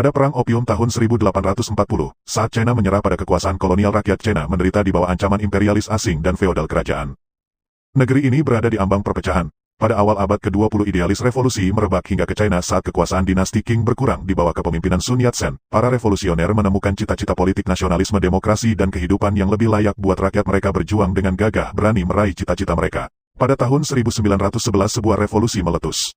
Pada Perang Opium tahun 1840, saat China menyerah pada kekuasaan kolonial, rakyat China menderita di bawah ancaman imperialis asing dan feodal kerajaan. Negeri ini berada di ambang perpecahan. Pada awal abad ke-20 idealis revolusi merebak hingga ke China saat kekuasaan dinasti Qing berkurang di bawah kepemimpinan Sun Yat-sen. Para revolusioner menemukan cita-cita politik nasionalisme, demokrasi dan kehidupan yang lebih layak buat rakyat. Mereka berjuang dengan gagah berani meraih cita-cita mereka. Pada tahun 1911 sebuah revolusi meletus.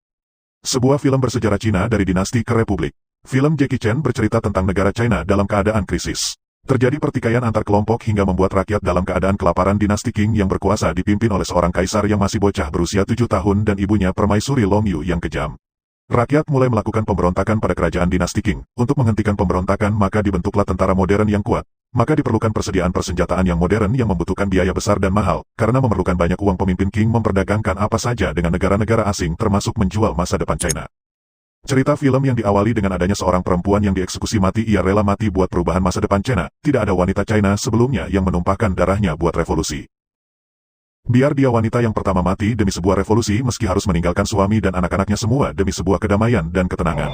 Sebuah film bersejarah Cina dari dinasti ke republik. Film Jackie Chan bercerita tentang negara China dalam keadaan krisis. Terjadi pertikaian antar kelompok hingga membuat rakyat dalam keadaan kelaparan. Dinasti Qing yang berkuasa dipimpin oleh seorang kaisar yang masih bocah berusia 7 tahun dan ibunya permaisuri Long Yu yang kejam. Rakyat mulai melakukan pemberontakan pada kerajaan dinasti Qing. Untuk menghentikan pemberontakan maka dibentuklah tentara modern yang kuat. Maka diperlukan persediaan persenjataan yang modern yang membutuhkan biaya besar dan mahal. Karena memerlukan banyak uang, pemimpin Qing memperdagangkan apa saja dengan negara-negara asing termasuk menjual masa depan China. Cerita film yang diawali dengan adanya seorang perempuan yang dieksekusi mati. Ia rela mati buat perubahan masa depan China. Tidak ada wanita China sebelumnya yang menumpahkan darahnya buat revolusi. Biar dia wanita yang pertama mati demi sebuah revolusi meski harus meninggalkan suami dan anak-anaknya semua demi sebuah kedamaian dan ketenangan.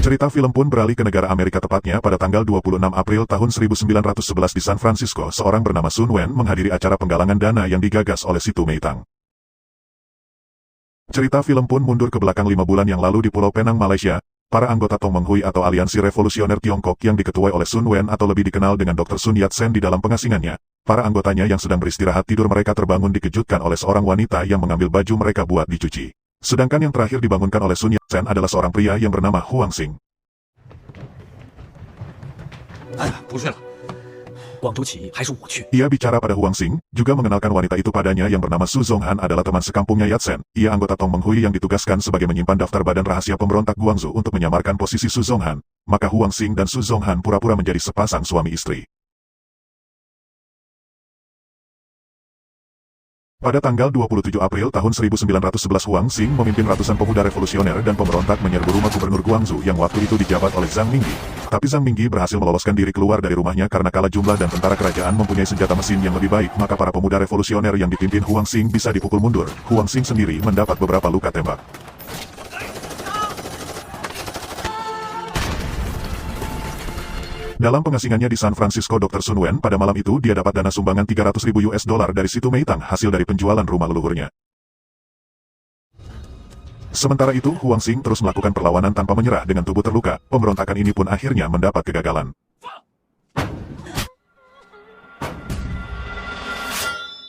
Cerita film pun beralih ke negara Amerika, tepatnya pada tanggal 26 April tahun 1911 di San Francisco. Seorang bernama Sun Wen menghadiri acara penggalangan dana yang digagas oleh Situ Meitang. Cerita film pun mundur ke belakang 5 bulan yang lalu di Pulau Penang, Malaysia. Para anggota Tong Meng Hui atau Aliansi Revolusioner Tiongkok yang diketuai oleh Sun Wen atau lebih dikenal dengan Dr. Sun Yat-sen di dalam pengasingannya. Para anggotanya yang sedang beristirahat tidur, mereka terbangun dikejutkan oleh seorang wanita yang mengambil baju mereka buat dicuci. Sedangkan yang terakhir dibangunkan oleh Sun Yat-sen adalah seorang pria yang bernama Huang Xing. Ia bicara pada Huang Xing, juga mengenalkan wanita itu padanya yang bernama Su Zonghan adalah teman sekampungnya Yat-sen. Ia anggota Tong Meng Hui yang ditugaskan sebagai menyimpan daftar badan rahasia pemberontak Guangzhou untuk menyamarkan posisi Su Zonghan. Maka Huang Xing dan Su Zonghan pura-pura menjadi sepasang suami istri. Pada tanggal 27 April tahun 1911 Huang Xing memimpin ratusan pemuda revolusioner dan pemberontak menyerbu rumah gubernur Guangzhou yang waktu itu dijabat oleh Zhang Mingyi. Tapi Zhang Mingyi berhasil meloloskan diri keluar dari rumahnya karena kalah jumlah dan tentara kerajaan mempunyai senjata mesin yang lebih baik. Maka para pemuda revolusioner yang dipimpin Huang Xing bisa dipukul mundur. Huang Xing sendiri mendapat beberapa luka tembak. Dalam pengasingannya di San Francisco, Dr. Sun Wen pada malam itu dia dapat dana sumbangan $300.000 dari Situ Meitang hasil dari penjualan rumah leluhurnya. Sementara itu Huang Xing terus melakukan perlawanan tanpa menyerah dengan tubuh terluka. Pemberontakan ini pun akhirnya mendapat kegagalan.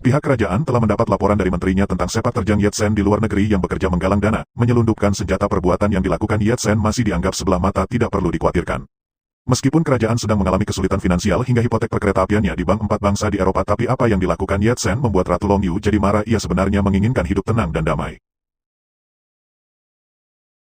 Pihak kerajaan telah mendapat laporan dari menterinya tentang sepak terjang Yat-sen di luar negeri yang bekerja menggalang dana, menyelundupkan senjata. Perbuatan yang dilakukan Yat-sen masih dianggap sebelah mata, tidak perlu dikhawatirkan. Meskipun kerajaan sedang mengalami kesulitan finansial hingga hipotek perkeretaapiannya di bank 4 bangsa di Eropa, tapi apa yang dilakukan Yat-sen membuat Ratu Long Yu jadi marah. Ia sebenarnya menginginkan hidup tenang dan damai.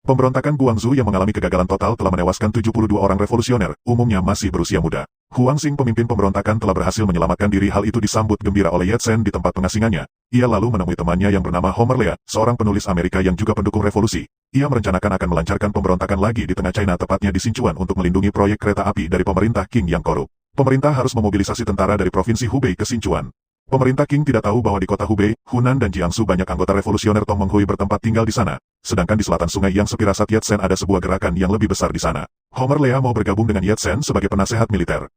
Pemberontakan Guangzhou yang mengalami kegagalan total telah menewaskan 72 orang revolusioner, umumnya masih berusia muda. Huang Xing, pemimpin pemberontakan, telah berhasil menyelamatkan diri. Hal itu disambut gembira oleh Yat-sen di tempat pengasingannya. Ia lalu menemui temannya yang bernama Homer Lea, seorang penulis Amerika yang juga pendukung revolusi. Ia merencanakan akan melancarkan pemberontakan lagi di tengah China, tepatnya di Sichuan, untuk melindungi proyek kereta api dari pemerintah Qing yang korup. Pemerintah harus memobilisasi tentara dari provinsi Hubei ke Sichuan. Pemerintah Qing tidak tahu bahwa di kota Hubei, Hunan dan Jiangsu banyak anggota revolusioner Tong Meng Hui bertempat tinggal di sana. Sedangkan di selatan sungai yang sepirasat Yat-sen ada sebuah gerakan yang lebih besar di sana. Homer Lea mau bergabung dengan Yat-sen sebagai penasehat militer.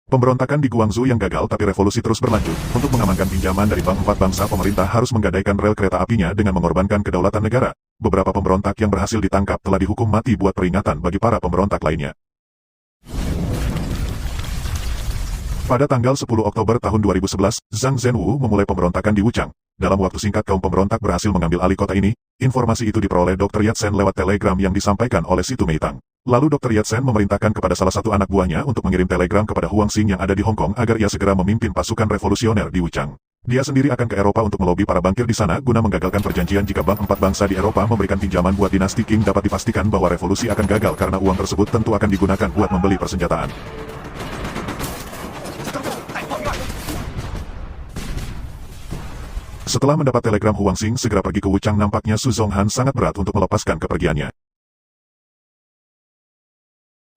Pemberontakan di Guangzhou yang gagal, tapi revolusi terus berlanjut. Untuk mengamankan pinjaman dari bank 4 bangsa, pemerintah harus menggadaikan rel kereta apinya dengan mengorbankan kedaulatan negara. Beberapa pemberontak yang berhasil ditangkap telah dihukum mati buat peringatan bagi para pemberontak lainnya. Pada tanggal 10 Oktober tahun 2011, Zhang Zhenwu memulai pemberontakan di Wuchang. Dalam waktu singkat kaum pemberontak berhasil mengambil alih kota ini. Informasi itu diperoleh Dr. Yat-sen lewat telegram yang disampaikan oleh Situ Meitang. Lalu Dr. Yat-sen memerintahkan kepada salah satu anak buahnya untuk mengirim telegram kepada Huang Xing yang ada di Hong Kong agar ia segera memimpin pasukan revolusioner di Wuchang. Dia sendiri akan ke Eropa untuk melobi para bankir di sana guna menggagalkan perjanjian jika bank 4 bangsa di Eropa memberikan pinjaman buat dinasti Qing. Dapat dipastikan bahwa revolusi akan gagal karena uang tersebut tentu akan digunakan buat membeli persenjataan. Setelah mendapat telegram Huang Xing segera pergi ke Wuchang, nampaknya Su Zonghan sangat berat untuk melepaskan kepergiannya.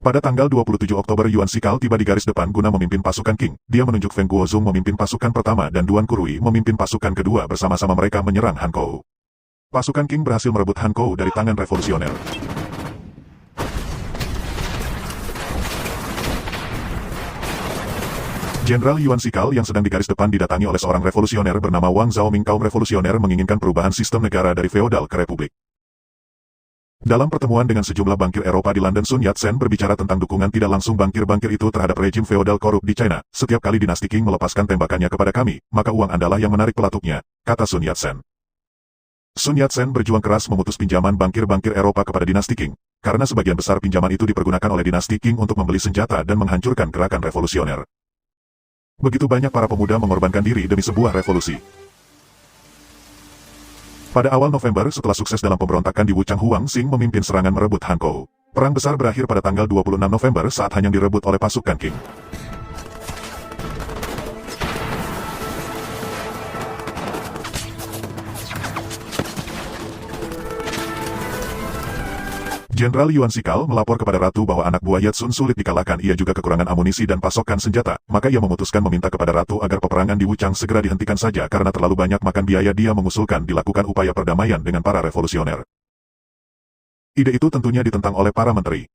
Pada tanggal 27 Oktober Yuan Sikal tiba di garis depan guna memimpin pasukan Qing. Dia menunjuk Feng Guozhong memimpin pasukan pertama dan Duan Kurui memimpin pasukan kedua. Bersama-sama mereka menyerang Hankou. Pasukan Qing berhasil merebut Hankou dari tangan revolusioner. Jenderal Yuan Sikal yang sedang di garis depan didatangi oleh seorang revolusioner bernama Wang Zhaoming. Kaum revolusioner menginginkan perubahan sistem negara dari feodal ke republik. Dalam pertemuan dengan sejumlah bankir Eropa di London, Sun Yat-sen berbicara tentang dukungan tidak langsung bankir-bankir itu terhadap rejim feodal korup di China. Setiap kali dinasti Qing melepaskan tembakannya kepada kami, maka uang Andalah yang menarik pelatuknya, kata Sun Yat-sen. Sun Yat-sen berjuang keras memutus pinjaman bankir-bankir Eropa kepada dinasti Qing, karena sebagian besar pinjaman itu dipergunakan oleh dinasti Qing untuk membeli senjata dan menghancurkan gerakan revolusioner. Begitu banyak para pemuda mengorbankan diri demi sebuah revolusi. Pada awal November, setelah sukses dalam pemberontakan di Wuchang, Huang Xing memimpin serangan merebut Hankou. Perang besar berakhir pada tanggal 26 November saat Hanyang direbut oleh pasukan Qing. Jenderal Yuan Sikal melapor kepada Ratu bahwa anak buah Yat Sun sulit dikalahkan. Ia juga kekurangan amunisi dan pasokan senjata, maka ia memutuskan meminta kepada Ratu agar peperangan di Wuchang segera dihentikan saja karena terlalu banyak makan biaya. Dia mengusulkan dilakukan upaya perdamaian dengan para revolusioner. Ide itu tentunya ditentang oleh para menteri.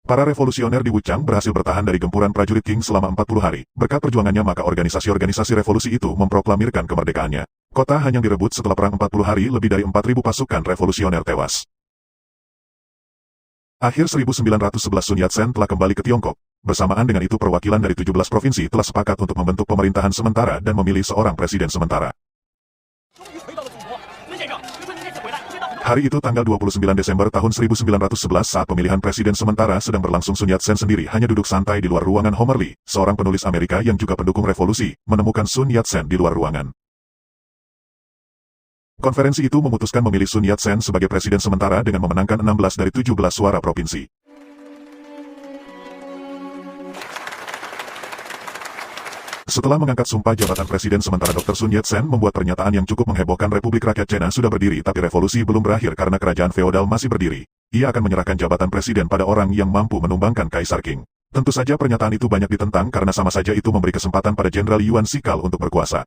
Para revolusioner di Wuchang berhasil bertahan dari gempuran prajurit Qing selama 40 hari. Berkat perjuangannya maka organisasi-organisasi revolusi itu memproklamirkan kemerdekaannya. Kota Hanyang direbut setelah perang 40 hari, lebih dari 4.000 pasukan revolusioner tewas. Akhir 1911 Sun Yat-sen telah kembali ke Tiongkok. Bersamaan dengan itu perwakilan dari 17 provinsi telah sepakat untuk membentuk pemerintahan sementara dan memilih seorang presiden sementara. Hari itu tanggal 29 Desember tahun 1911 saat pemilihan presiden sementara sedang berlangsung, Sun Yat-sen sendiri hanya duduk santai di luar ruangan. Homer Lee, seorang penulis Amerika yang juga pendukung revolusi, menemukan Sun Yat-sen di luar ruangan. Konferensi itu memutuskan memilih Sun Yat-sen sebagai presiden sementara dengan memenangkan 16 dari 17 suara provinsi. Setelah mengangkat sumpah jabatan presiden sementara, Dr. Sun Yat-sen membuat pernyataan yang cukup menghebohkan. Republik Rakyat China sudah berdiri, tapi revolusi belum berakhir karena kerajaan feodal masih berdiri. Ia akan menyerahkan jabatan presiden pada orang yang mampu menumbangkan Kaisar Qing. Tentu saja pernyataan itu banyak ditentang karena sama saja itu memberi kesempatan pada Jenderal Yuan Sikal untuk berkuasa.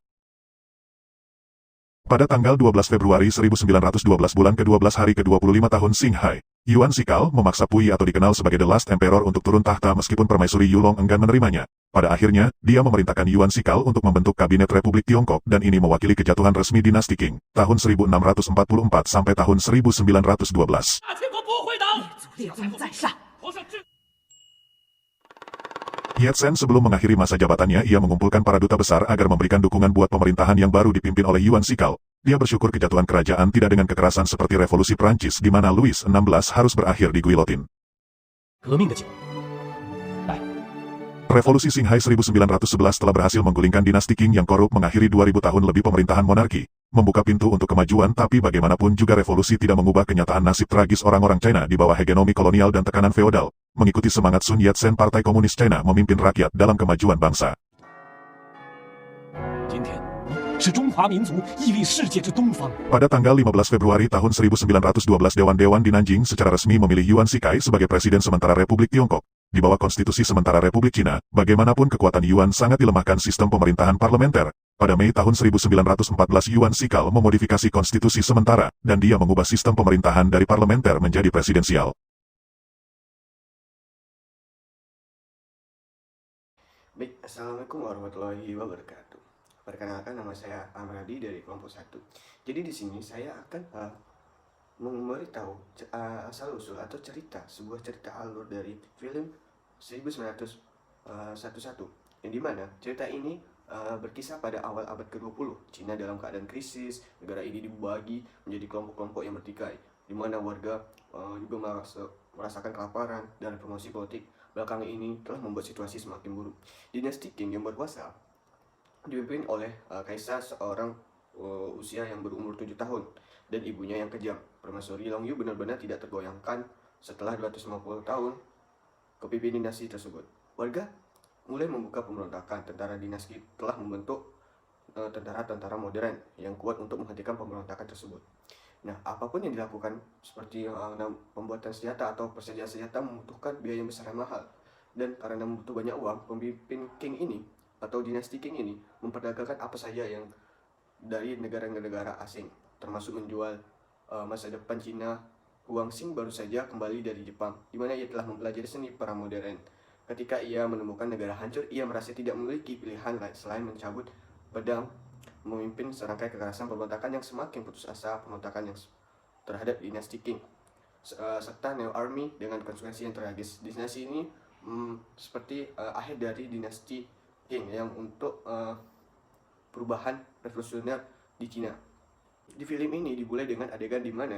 Pada tanggal 12 Februari 1912 bulan ke-12 hari ke-25 tahun Xinghai, Yuan Sikal memaksa Puyi atau dikenal sebagai The Last Emperor untuk turun tahta meskipun permaisuri Yulong enggan menerimanya. Pada akhirnya, dia memerintahkan Yuan Sikal untuk membentuk Kabinet Republik Tiongkok dan ini mewakili kejatuhan resmi dinasti Qing, tahun 1644 sampai tahun 1912. Yat-sen sebelum mengakhiri masa jabatannya, ia mengumpulkan para duta besar agar memberikan dukungan buat pemerintahan yang baru dipimpin oleh Yuan Sikal. Dia bersyukur kejatuhan kerajaan tidak dengan kekerasan seperti revolusi Prancis di mana Louis XVI harus berakhir di guillotine. Revolusi Xinghai 1911 telah berhasil menggulingkan dinasti Qing yang korup, mengakhiri 2000 tahun lebih pemerintahan monarki, membuka pintu untuk kemajuan. Tapi bagaimanapun juga revolusi tidak mengubah kenyataan nasib tragis orang-orang China di bawah hegemoni kolonial dan tekanan feodal. Mengikuti semangat Sun Yat-sen, Partai Komunis China memimpin rakyat dalam kemajuan bangsa. Pada tanggal 15 Februari tahun 1912 Dewan-Dewan di Nanjing secara resmi memilih Yuan Shikai sebagai presiden sementara Republik Tiongkok. Di bawah konstitusi sementara Republik Cina, bagaimanapun kekuatan Yuan sangat dilemahkan sistem pemerintahan parlementer. Pada Mei tahun 1914 Yuan Sikal memodifikasi konstitusi sementara, dan dia mengubah sistem pemerintahan dari parlementer menjadi presidensial. Baik, Assalamualaikum warahmatullahi wabarakatuh. Perkenalkan, nama saya Amradi dari kelompok 1. Jadi di sini saya akan memberitahu asal-usul atau sebuah cerita alur dari film 1911, yang dimana cerita ini berkisah pada awal abad ke-20. Cina dalam keadaan krisis, negara ini dibagi menjadi kelompok-kelompok yang bertikai, di mana warga juga merasakan kelaparan dan promosi politik belakangan ini telah membuat situasi semakin buruk. Dinasti Qing yang berkuasa dipimpin oleh kaisar seorang usia yang berumur 7 tahun dan ibunya yang kejam. Permaisuri Longyu benar-benar tidak tergoyangkan setelah 250 tahun kepemimpinan dinasti tersebut. Warga mulai membuka pemberontakan. Tentara dinasti telah membentuk tentara-tentara modern yang kuat untuk menghentikan pemberontakan tersebut. Nah, apapun yang dilakukan seperti pembuatan senjata atau persediaan senjata membutuhkan biaya yang besar dan mahal. Dan karena membutuh banyak uang, pemimpin Qing ini atau dinasti Qing ini memperdagangkan apa saja yang dari negara-negara asing, termasuk menjual masa depan Cina, Huang Xing baru saja kembali dari Jepang, di mana ia telah mempelajari seni perang modern. Ketika ia menemukan negara hancur, ia merasa tidak memiliki pilihan lain selain mencabut pedang, memimpin serangkai kekerasan pemberontakan yang semakin putus asa, pemberontakan yang terhadap dinasti Qing, serta Neo Army dengan konsekuensi yang tragis. Dinasti ini seperti akhir dari dinasti Qing yang untuk perubahan revolusioner di Cina. Di film ini dimulai dengan adegan di mana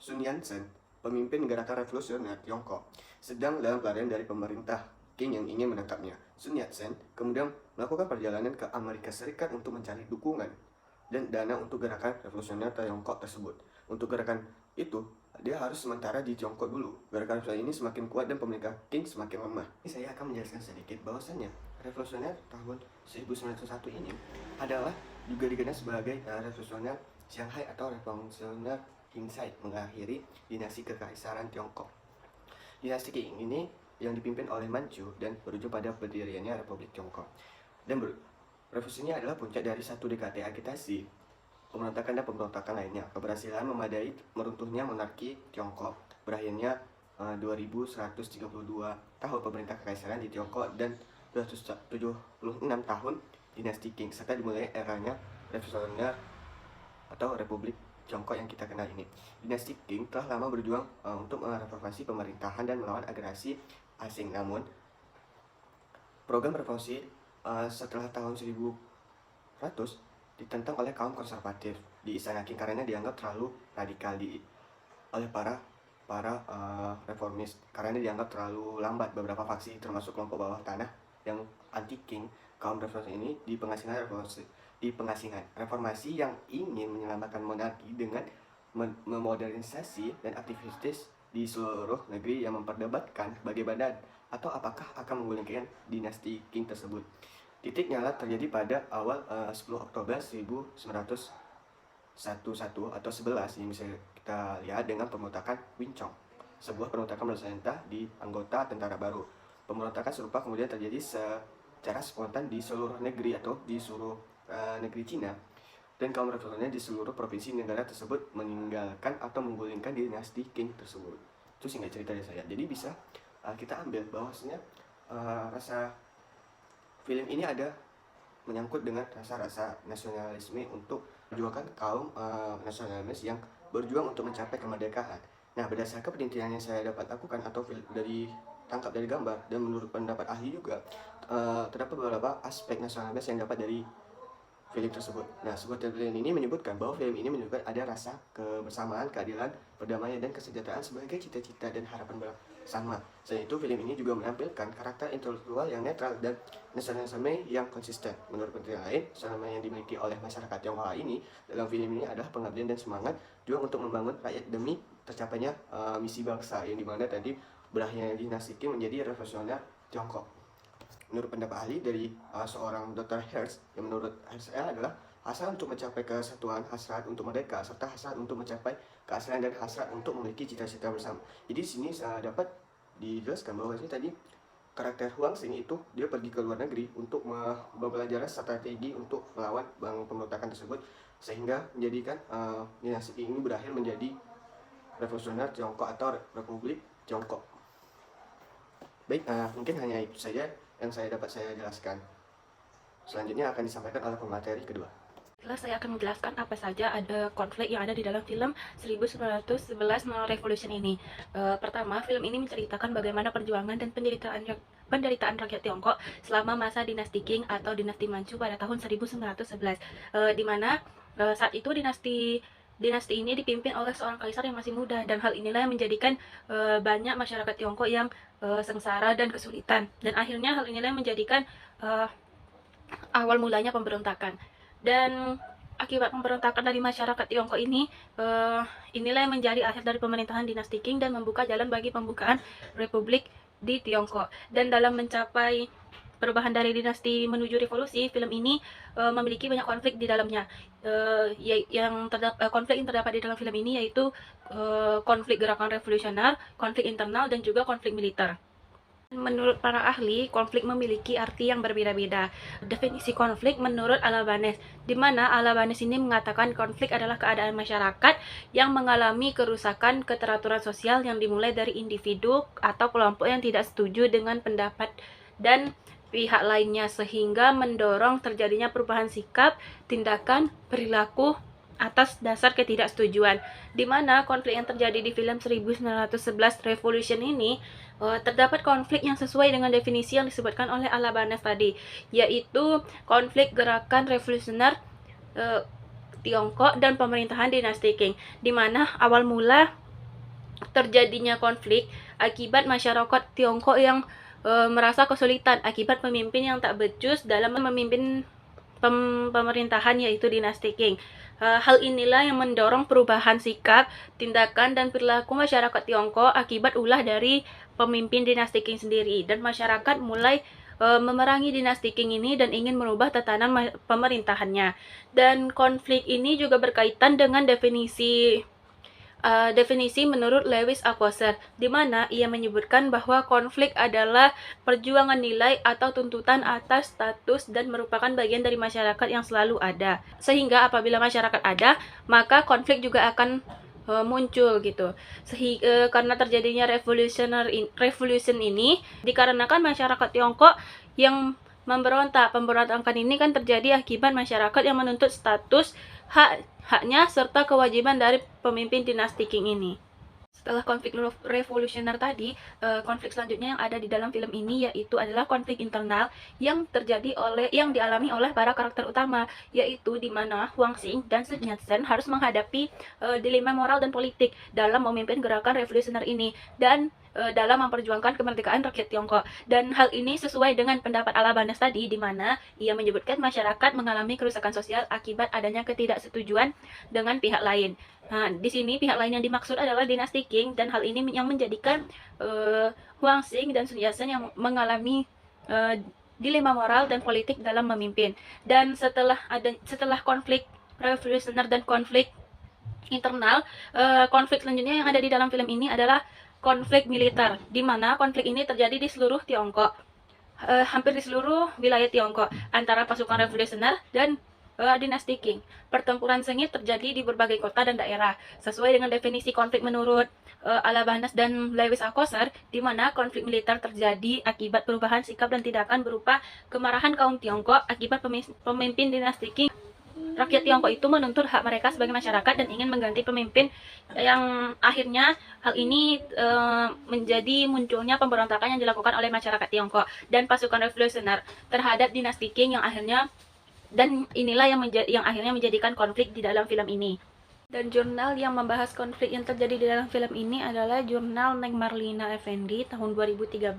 Sun Yat-sen, pemimpin gerakan revolusioner Tiongkok, sedang dalam pelarian dari pemerintah Qing yang ingin menangkapnya. Sun Yat-sen kemudian melakukan perjalanan ke Amerika Serikat untuk mencari dukungan dan dana untuk gerakan revolusioner Tiongkok tersebut. Untuk gerakan itu, dia harus sementara di Tiongkok dulu. Gerakan revolusioner ini semakin kuat dan pemerintah Qing semakin lemah. Ini saya akan menjelaskan sedikit bahwasannya revolusioner tahun 1901 ini adalah juga dikenal sebagai revolusioner Shanghai atau revolusioner Qing mengakhiri dinasti kekaisaran Tiongkok. Dinasti Qing ini yang dipimpin oleh Manchu dan berujung pada berdiriannya Republik Tiongkok. Dan revolusi ini adalah puncak dari satu dekade agitasi, pemberontakan dan pemberontakan lainnya. Keberhasilan memadai meruntuhnya monarki Tiongkok, berakhirnya 2132 tahun pemerintah kekaisaran di Tiongkok dan 276 tahun dinasti Qing, serta dimulai eranya revolusioner atau Republik Tiongkok yang kita kenal ini. Dinasti Qing telah lama berjuang untuk mereformasi pemerintahan dan melawan agresi asing. Namun, program revolusi setelah tahun 1100 ditentang oleh kaum konservatif di Istana Qing karena dianggap terlalu radikal oleh para reformis, karena dianggap terlalu lambat. Beberapa faksi termasuk kelompok bawah tanah yang anti Qing, kaum reformis ini di pengasingan reformasi yang ingin menyelamatkan monarki dengan memodernisasi dan aktivitis di seluruh negeri yang memperdebatkan bagaimana atau apakah akan menggulingkan dinasti Qing tersebut. Titik nyala terjadi pada awal 10 Oktober 1911 atau 11 yang bisa kita lihat dengan pemberontakan Wing Chong, sebuah pemberontakan bersenjata di anggota tentara baru. Pemberontakan serupa kemudian terjadi secara spontan di seluruh negeri atau di seluruh negeri Cina, dan kaum revolusioner di seluruh provinsi negara tersebut meninggalkan atau menggulingkan dinasti Qing tersebut. Itu singkat cerita dari saya. Jadi bisa kita ambil bahwasanya rasa film ini ada menyangkut dengan rasa-rasa nasionalisme untuk memperjuangkan kaum nasionalis yang berjuang untuk mencapai kemerdekaan. Nah, berdasarkan penelitian yang saya dapat lakukan atau tangkap dari gambar dan menurut pendapat ahli juga, terdapat beberapa aspek nasionalis yang dapat dari film tersebut. Nah, sebuah penelitian ini menyebutkan bahwa film ini menunjukkan ada rasa kebersamaan, keadilan, perdamaian, dan kesejahteraan sebagai cita-cita dan harapan bersama. Selain itu, film ini juga menampilkan karakter intelektual yang netral dan nasionalisme yang konsisten. Menurut penelitian lain, nasionalisme yang dimiliki oleh masyarakat Tionghoa ini dalam film ini adalah pengabdian dan semangat juga untuk membangun rakyat demi tercapainya misi bangsa, yang dimana tadi berakhirnya dinasti Qing menjadi revolusioner Tiongkok. Menurut pendapat ahli dari seorang Dr. Hertz, yang menurut HSL adalah hasrat untuk mencapai kesatuan, hasrat untuk merdeka, serta hasrat untuk mencapai keaslian dan hasrat untuk memiliki cita-cita bersama. Jadi di sini dapat dijelaskan bahwa ini tadi karakter Huang Xing itu dia pergi ke luar negeri untuk belajar strategi untuk melawan pemberontakan tersebut, sehingga menjadikan dinasti Qing ini berakhir menjadi revolusioner Tiongkok atau Republik Tiongkok. Baik, mungkin hanya itu saja yang dapat saya jelaskan. Selanjutnya akan disampaikan oleh pemateri kedua. Setelah saya akan menjelaskan apa saja ada konflik yang ada di dalam film 1911 Revolution ini. Pertama, film ini menceritakan bagaimana perjuangan dan penderitaan rakyat Tiongkok selama masa dinasti Qing atau dinasti Manchu pada tahun 1911, di mana saat itu dinasti ini dipimpin oleh seorang kaisar yang masih muda, dan hal inilah yang menjadikan banyak masyarakat Tiongkok yang sengsara dan kesulitan, dan akhirnya hal inilah yang menjadikan awal mulanya pemberontakan. Dan akibat pemberontakan dari masyarakat Tiongkok ini, inilah yang menjadi akhir dari pemerintahan dinasti Qing dan membuka jalan bagi pembukaan republik di Tiongkok. Dan dalam mencapai perubahan dari dinasti menuju revolusi, film ini memiliki banyak konflik di dalamnya. Konflik yang terdapat di dalam film ini yaitu konflik gerakan revolusioner, konflik internal, dan juga konflik militer. Menurut para ahli, konflik memiliki arti yang berbeda-beda. Definisi konflik menurut Alabanes, di mana Alabanes ini mengatakan konflik adalah keadaan masyarakat yang mengalami kerusakan keteraturan sosial yang dimulai dari individu atau kelompok yang tidak setuju dengan pendapat dan pihak lainnya sehingga mendorong terjadinya perubahan sikap, tindakan, perilaku atas dasar ketidaksetujuan. Di mana konflik yang terjadi di film 1911 Revolution ini terdapat konflik yang sesuai dengan definisi yang disebutkan oleh Alabanes tadi, yaitu konflik gerakan revolusioner Tiongkok dan pemerintahan dinasti Qing, di mana awal mula terjadinya konflik akibat masyarakat Tiongkok yang merasa kesulitan akibat pemimpin yang tak becus dalam memimpin pemerintahan, yaitu dinasti Qing. Hal inilah yang mendorong perubahan sikap, tindakan, dan perilaku masyarakat Tiongkok akibat ulah dari pemimpin dinasti Qing sendiri, dan masyarakat mulai memerangi dinasti Qing ini dan ingin merubah tatanan pemerintahannya. Dan konflik ini juga berkaitan dengan definisi menurut Lewis Althusser, di mana ia menyebutkan bahwa konflik adalah perjuangan nilai atau tuntutan atas status dan merupakan bagian dari masyarakat yang selalu ada. Sehingga apabila masyarakat ada, maka konflik juga akan muncul gitu. Karena terjadinya revolution ini dikarenakan masyarakat Tiongkok yang memberontak. Pemberontakan ini kan terjadi akibat masyarakat yang menuntut status, haknya serta kewajiban dari pemimpin dinasti Qing ini. Setelah konflik revolusioner tadi, konflik selanjutnya yang ada di dalam film ini yaitu adalah konflik internal yang dialami oleh para karakter utama, yaitu di mana Huang Xing dan Sun Yat-sen harus menghadapi dilema moral dan politik dalam memimpin gerakan revolusioner ini dan dalam memperjuangkan kemerdekaan rakyat Tiongkok. Dan hal ini sesuai dengan pendapat Alabanes tadi, di mana ia menyebutkan masyarakat mengalami kerusakan sosial akibat adanya ketidaksetujuan dengan pihak lain. Nah, di sini pihak lain yang dimaksud adalah dinasti Qing, dan hal ini yang menjadikan Huang Xing dan Sun Yat-sen yang mengalami dilema moral dan politik dalam memimpin. Dan setelah konflik revolusioner dan konflik internal, konflik selanjutnya yang ada di dalam film ini adalah konflik militer, di mana konflik ini terjadi di seluruh Tiongkok, hampir di seluruh wilayah Tiongkok, antara pasukan revolusioner dan dinasti Qing. Pertempuran sengit terjadi di berbagai kota dan daerah, sesuai dengan definisi konflik menurut Alabanes dan Lewis Althusser, di mana konflik militer terjadi akibat perubahan sikap dan tindakan berupa kemarahan kaum Tiongkok akibat pemimpin dinasti Qing. Rakyat Tiongkok itu menuntut hak mereka sebagai masyarakat dan ingin mengganti pemimpin, yang akhirnya hal ini menjadi munculnya pemberontakan yang dilakukan oleh masyarakat Tiongkok dan pasukan revolusioner terhadap dinasti Qing, dan inilah yang akhirnya menjadikan konflik di dalam film ini. Dan jurnal yang membahas konflik yang terjadi di dalam film ini adalah jurnal Neng Marlina Effendi tahun 2013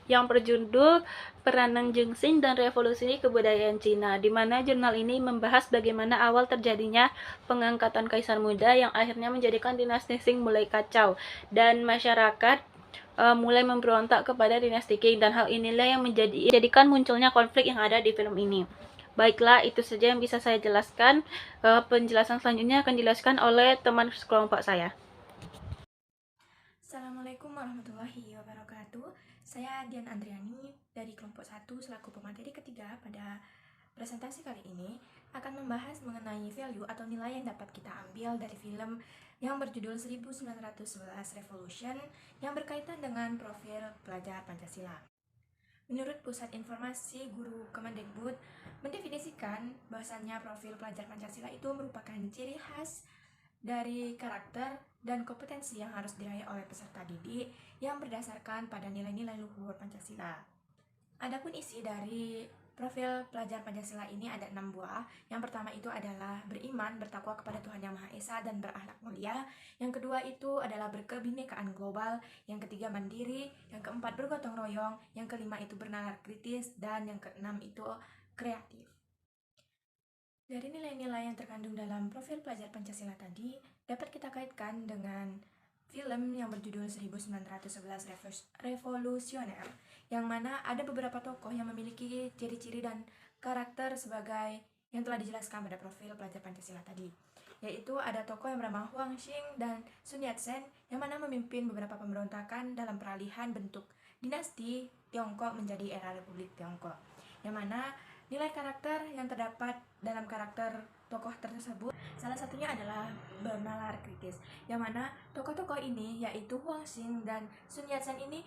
yang berjudul Peranan Jengxing dan Revolusi Kebudayaan Cina, di mana jurnal ini membahas bagaimana awal terjadinya pengangkatan kaisar muda yang akhirnya menjadikan dinasti Qing mulai kacau dan masyarakat mulai memberontak kepada dinasti Qing, dan hal inilah yang menjadikan munculnya konflik yang ada di film ini. Baiklah, itu saja yang bisa saya jelaskan. Penjelasan selanjutnya akan dijelaskan oleh teman sekelompok saya. Assalamualaikum warahmatullahi wabarakatuh. Saya Dian Andriani dari kelompok 1 selaku pemateri ketiga. Pada presentasi kali ini akan membahas mengenai value atau nilai yang dapat kita ambil dari film yang berjudul 1911 Revolution yang berkaitan dengan profil pelajar Pancasila. Menurut Pusat Informasi Guru Kemendikbud mendefinisikan bahwasannya profil pelajar Pancasila itu merupakan ciri khas dari karakter dan kompetensi yang harus diraih oleh peserta didik yang berdasarkan pada nilai-nilai luhur Pancasila. Adapun isi dari profil pelajar Pancasila ini ada 6 buah. Yang pertama itu adalah beriman, bertakwa kepada Tuhan Yang Maha Esa dan berakhlak mulia. Yang kedua itu adalah berkebinekaan global. Yang ketiga mandiri. Yang keempat bergotong royong. Yang kelima itu bernalar kritis. Dan yang keenam itu kreatif. Dari nilai-nilai yang terkandung dalam profil pelajar Pancasila tadi dapat kita kaitkan dengan film yang berjudul 1911 Revolusioner, yang mana ada beberapa tokoh yang memiliki ciri-ciri dan karakter sebagai yang telah dijelaskan pada profil pelajar Pancasila tadi, yaitu ada tokoh yang bernama Huang Xing dan Sun Yat-sen yang mana memimpin beberapa pemberontakan dalam peralihan bentuk dinasti Tiongkok menjadi era Republik Tiongkok, yang mana nilai karakter yang terdapat dalam karakter tokoh tersebut salah satunya adalah bernalar kritis, yang mana tokoh-tokoh ini yaitu Huang Xing dan Sun Yat-sen ini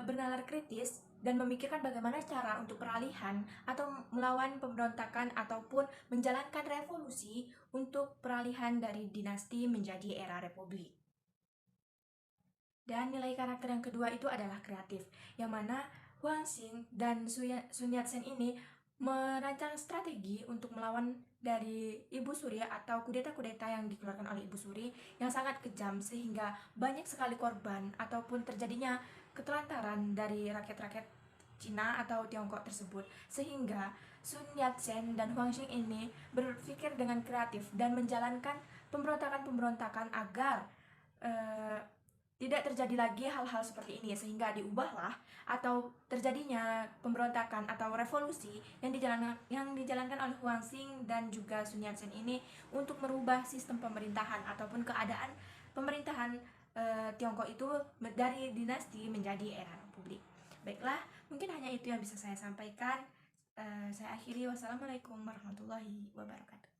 bernalar kritis dan memikirkan bagaimana cara untuk peralihan atau melawan pemberontakan ataupun menjalankan revolusi untuk peralihan dari dinasti menjadi era republik. Dan nilai karakter yang kedua itu adalah kreatif, yang mana Huang Xing dan Sun Yat-sen ini merancang strategi untuk melawan dari Ibu Suri atau kudeta-kudeta yang dikeluarkan oleh Ibu Suri yang sangat kejam, sehingga banyak sekali korban ataupun terjadinya ketelantaran dari rakyat-rakyat Cina atau Tiongkok tersebut, sehingga Sun Yat-sen dan Huang Xing ini berpikir dengan kreatif dan menjalankan pemberontakan-pemberontakan agar tidak terjadi lagi hal-hal seperti ini, sehingga diubahlah atau terjadinya pemberontakan atau revolusi yang dijalankan oleh Huang Xing dan juga Sun Yat-sen ini untuk merubah sistem pemerintahan ataupun keadaan pemerintahan Tiongkok itu dari dinasti menjadi era republik. Baiklah, mungkin hanya itu yang bisa saya sampaikan. Saya akhiri. Wassalamualaikum warahmatullahi wabarakatuh.